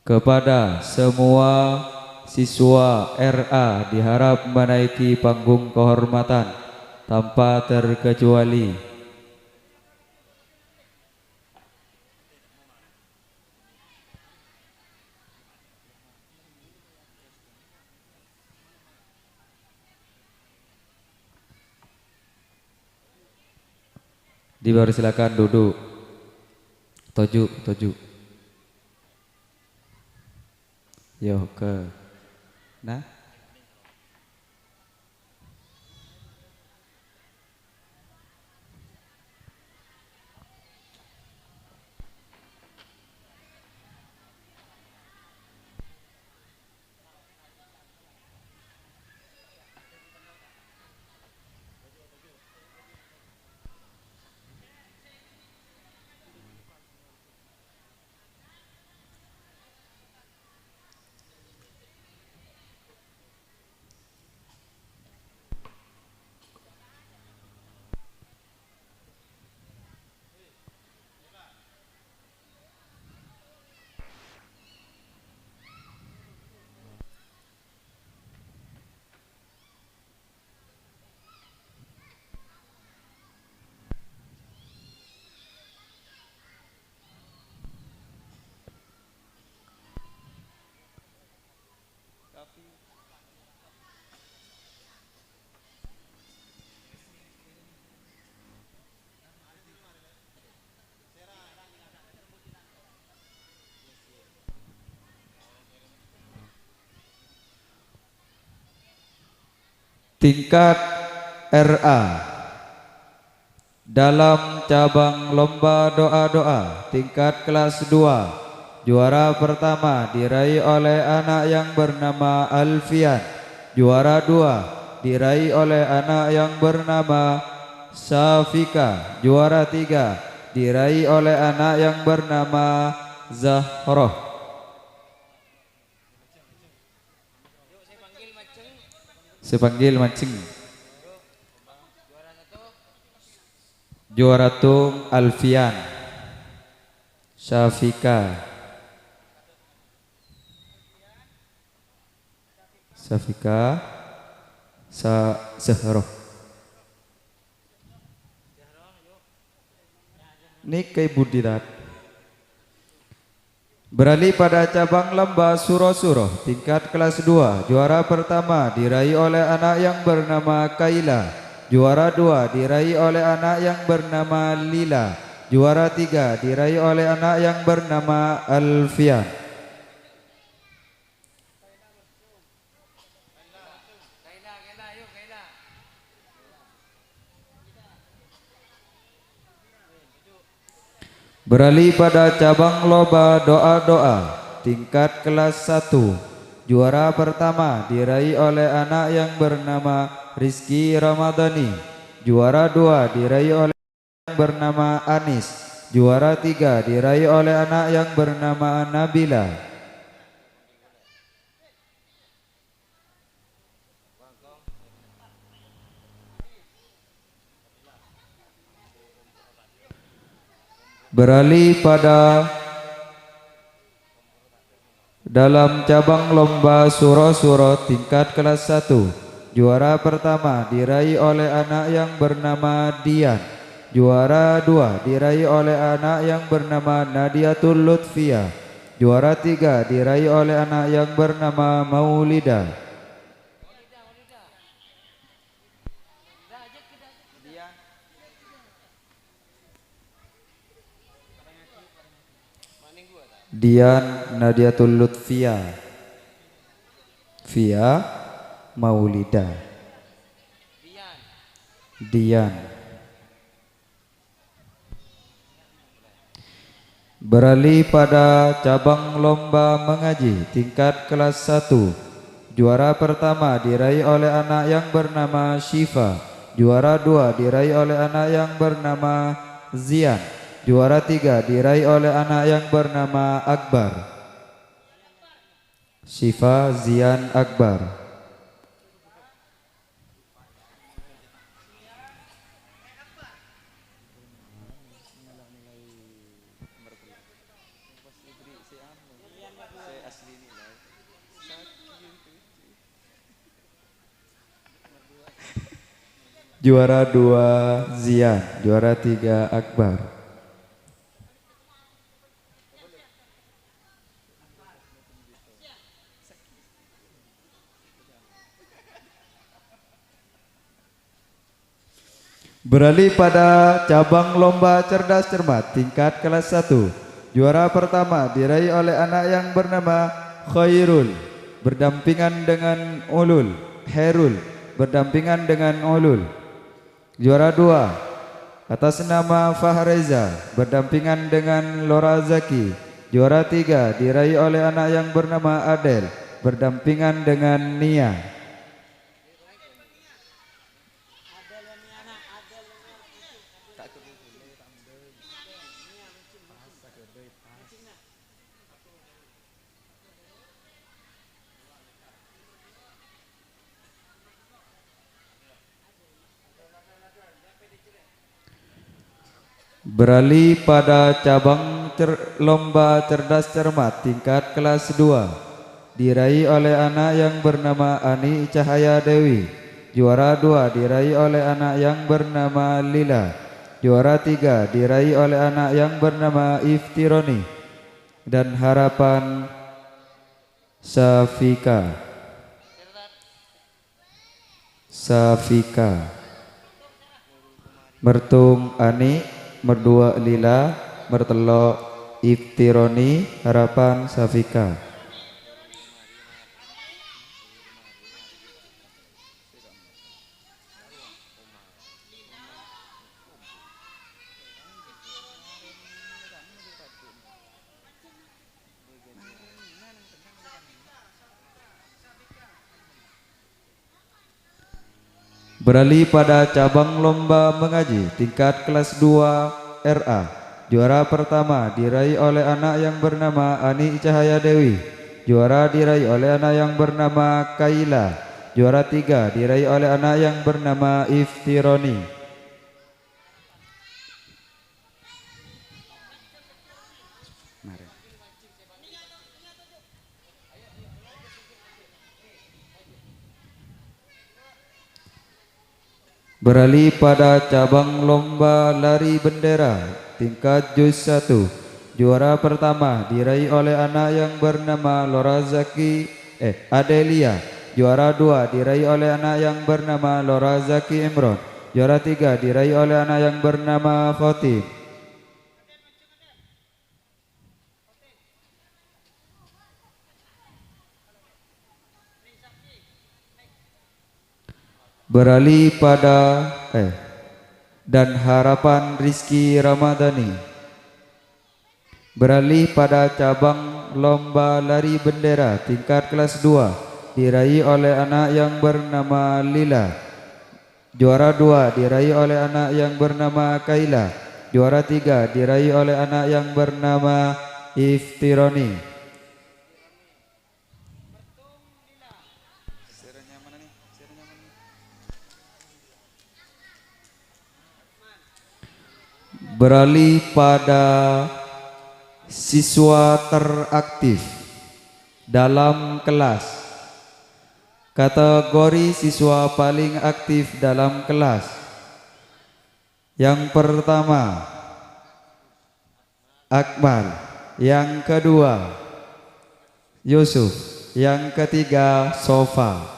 Kepada semua siswa RA diharap menaiki panggung kehormatan tanpa terkecuali. Dipersilakan duduk. Toju. Yo ke. Nah. Tingkat RA dalam cabang lomba doa-doa tingkat kelas 2, juara pertama diraih oleh anak yang bernama Alfian, juara 2 diraih oleh anak yang bernama Safika, juara 3 diraih oleh anak yang bernama Zahroh. Sepanggil mancing. Juara tung Alfian, Safika, Zahroh. Ini kayak budirat. Beralih pada cabang lomba suro-suro tingkat kelas 2, juara pertama diraih oleh anak yang bernama Kaila, juara 2 diraih oleh anak yang bernama Lila, juara 3 diraih oleh anak yang bernama Alfian. Beralih pada cabang lomba doa-doa tingkat kelas 1, juara pertama diraih oleh anak yang bernama Rizky Ramadhani, juara 2 diraih oleh anak yang bernama Anis, juara 3 diraih oleh anak yang bernama Nabila. Beralih pada dalam cabang lomba suro-suro tingkat kelas 1, juara pertama diraih oleh anak yang bernama Dian, juara 2 diraih oleh anak yang bernama Nadiatul Lutfia, juara 3 diraih oleh anak yang bernama Maulida. Dian Nadiatul Lutfia, Via Maulida. Dian. Beralih pada cabang lomba mengaji tingkat kelas 1, juara pertama diraih oleh anak yang bernama Syifa, juara 2 diraih oleh anak yang bernama Zian, juara 3 diraih oleh anak yang bernama Akbar. Syifa Zian Akbar. Juara 2 Zian, juara 3 Akbar. Beralih pada cabang lomba cerdas cermat tingkat kelas 1. Juara pertama diraih oleh anak yang bernama Khairul berdampingan dengan Ulul. Herul berdampingan dengan Ulul. Juara 2 atas nama Fahreza berdampingan dengan Lora Zaki. Juara 3 diraih oleh anak yang bernama Adel berdampingan dengan Nia. Beralih pada cabang lomba cerdas cermat tingkat kelas 2 diraih oleh anak yang bernama Ani Cahaya Dewi. Juara 2 diraih oleh anak yang bernama Lila. Juara 3 diraih oleh anak yang bernama Iftironi dan Harapan Safika. Mertung Ani, merdua Lila, mertelo Iftironi, Harapan Safika. Beralih pada cabang lomba mengaji tingkat kelas 2 RA. Juara pertama diraih oleh anak yang bernama Ani Cahaya Dewi. Juara diraih oleh anak yang bernama Kaila. Juara 3 diraih oleh anak yang bernama Iftironi. Beralih pada cabang lomba lari bendera tingkat juz 1. Juara pertama diraih oleh anak yang bernama Lora Zaki Adelia. Juara 2 diraih oleh anak yang bernama Lora Zaki Imron. Juara 3 diraih oleh anak yang bernama Khotim. Beralih pada dan Harapan Rizky Ramadhani. Beralih pada cabang lomba lari bendera tingkat kelas 2 diraih oleh anak yang bernama Lila. Juara 2 diraih oleh anak yang bernama Kaila. Juara 3 diraih oleh anak yang bernama Iftironi. Beralih pada siswa teraktif dalam kelas. Kategori siswa paling aktif dalam kelas. Yang pertama Akmal, yang kedua Yusuf, yang ketiga Sofa.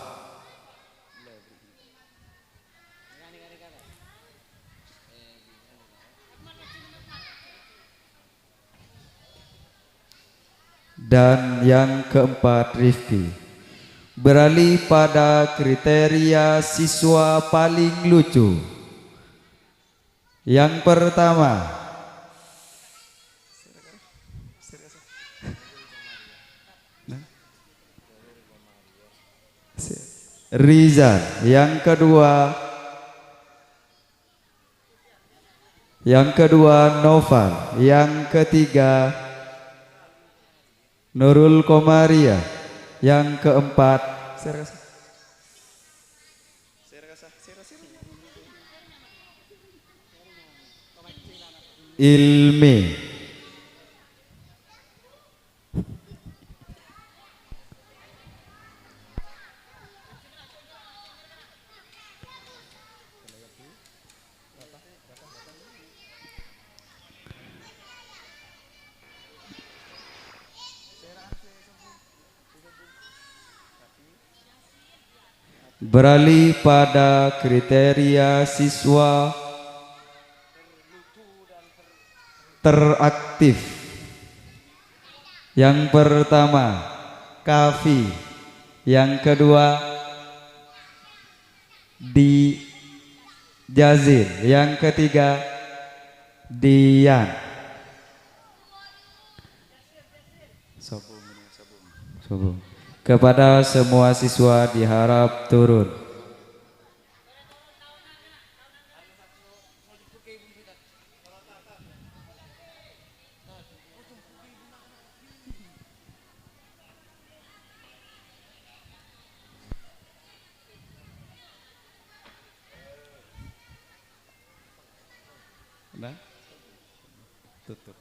Dan yang keempat Rifki. Beralih pada kriteria siswa paling lucu. Yang pertama Rizal, yang kedua Noval, yang ketiga Nurul Komaria, yang keempat Ilmi. beralih pada kriteria siswa teraktif. Yang pertama Kafi, yang kedua Di Jazil, yang ketiga Dian. Sobung. Kepada semua siswa diharap turun. Nah, tutup.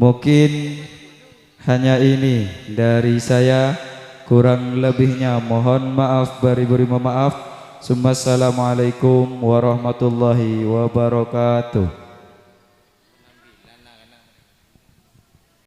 Mungkin hanya ini dari saya, kurang lebihnya mohon maaf beribu-ribu maaf. Assalamualaikum warahmatullahi wabarakatuh.